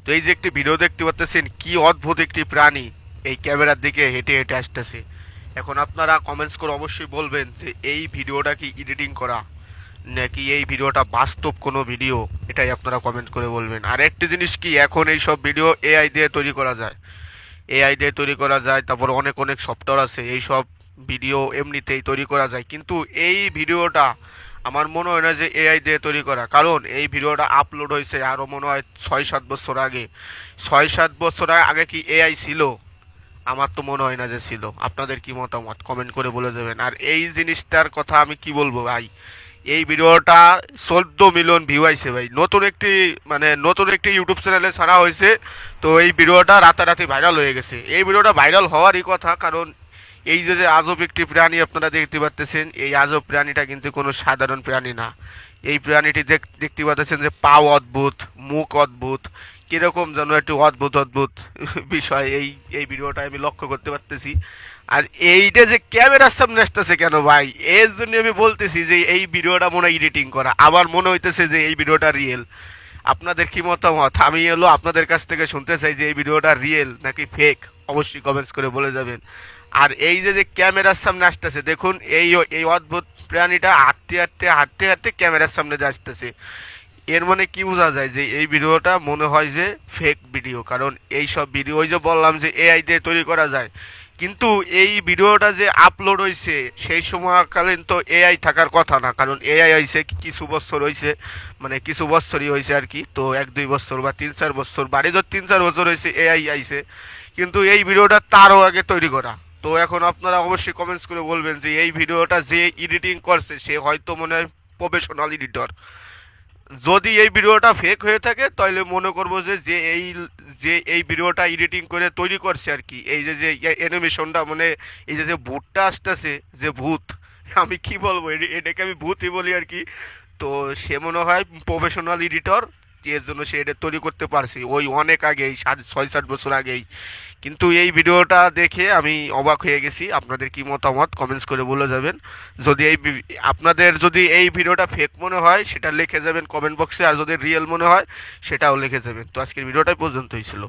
তো এই যে একটি ভিডিও দেখতে পাচ্ছেন, কি অদ্ভুত একটি প্রাণী এই ক্যামেরার দিকে হেঁটে হেঁটে আসতেছে। এখন আপনারা কমেন্টস করে অবশ্যই বলবেন যে এই ভিডিওটা কি এডিটিং করা নাকি এই ভিডিওটা বাস্তব কোনো ভিডিও, এটাই আপনারা কমেন্ট করে বলবেন। আর একটি জিনিস কি, এখন এই সব ভিডিও এআই দিয়ে তৈরি করা যায়, এআই দিয়ে তৈরি করা যায়, তারপর অনেক অনেক সফটওয়্যার আছে, এই সব ভিডিও এমনিতেই তৈরি করা যায়। কিন্তু এই ভিডিওটা আমার মনে হয় না যে এআই দিয়ে তৈরি করা, কারণ এই ভিডিওটা আপলোড হয়েছে আরও মনে হয় 6-7 বছর আগে। 6-7 বছর আগে কি এআই ছিল? আমার তো মনে হয় না যে ছিল। আপনাদের কি মতামত কমেন্ট করে বলে দেবেন। আর এই জিনিসটার কথা আমি কি বলবো ভাই, এই ভিডিওটা 14 মিলিয়ন ভিউ আইছে ভাই, নতুন একটি ইউটিউব চ্যানেলে ছাড়া হয়েছে। তো এই ভিডিওটা রাতারাতি ভাইরাল হয়ে গেছে। এই ভিডিওটা ভাইরাল হওয়ারই কথা, কারণ এই যে যে আজব একটি প্রাণী আপনারা দেখতে পাচ্ছেন, এই আজব প্রাণীটা কিন্তু কোনো সাধারণ প্রাণী না। এই প্রাণীটি দেখতে পাচ্ছেন যে পাও অদ্ভুত, মুখ অদ্ভুত, কিরকম যেন একটু অদ্ভুত অদ্ভুত বিষয় এই এই ভিডিওটা আমি লক্ষ্য করতে পারতেছি। আর এইটা যে ক্যামেরার সামনে আসতেছে কেন ভাই, এর জন্য আমি বলতেছি যে এই ভিডিওটা মনে হয় এডিটিং করা, আবার মনে হইতেছে যে এই ভিডিওটা রিয়েল। আপনাদের কি মতামত, আমি আপনাদের কাছ থেকে শুনতে চাই যে এই ভিডিওটা রিয়েল নাকি ফেক, অবশ্যই কমেন্টস করে বলে যাবেন। আর এই যে যে ক্যামেরার সামনে আসতেছে দেখুন, এই এই অদ্ভুত প্রাণীটা হাঁটতে হাঁটতে হাঁটতে হাঁটতে ক্যামেরার সামনে দিয়ে আসতেছে। এর মানে কি বোঝা যায় যে এই ভিডিওটা মনে হয় যে ফেক ভিডিও, কারণ এই সব ভিডিও ওই যে বললাম যে এআই দিয়ে তৈরি করা যায়। কিন্তু এই ভিডিওটা যে আপলোড হয়েছে সেই সময়কালীন তো এআই থাকার কথা না, কারণ এআই হয়েছে কিছু বছর হয়েছে, মানে কিছু বছরই হয়েছে আর কি। তো 1-2 বছর বা 3-4 বছর, বাড়ি ধর 3-4 বছর হয়েছে এআই আইছে। কিন্তু এই ভিডিওটা তারও আগে তৈরি করা। তো এখন আপনারা অবশ্যই কমেন্টস করে বলবেন যে এই ভিডিওটা যে এডিটিং করছে সে হয়তো মনে হয় প্রফেশনাল এডিটর। যদি এই ভিডিওটা ফেক হয়ে থাকে তাহলে মনে করবো যে যে এই ভিডিওটা এডিটিং করে তৈরি করছে আর কি, এই যে যে অ্যানিমেশনটা, মানে এই যে যে ভূতটা আসতেছে, যে ভূত, আমি কি বলবো, এটাকে আমি ভূতই বলি আর কি। তো সে মনে হয় প্রফেশনাল এডিটর, এর জন্য সে এটা তৈরি করতে পারছে ওই অনেক আগেই, 6-7 বছর আগেই। কিন্তু এই ভিডিওটা দেখে আমি অবাক হয়ে গেছি। আপনাদের কি মতামত কমেন্টস করে বলে যাবেন। যদি আপনাদের যদি এই ভিডিওটা ফেক মনে হয় সেটা লিখে যাবেন কমেন্ট বক্সে, আর যদি রিয়েল মনে হয় সেটাও লিখে যাবেন। তো আজকের ভিডিওটাই পর্যন্তই ছিল।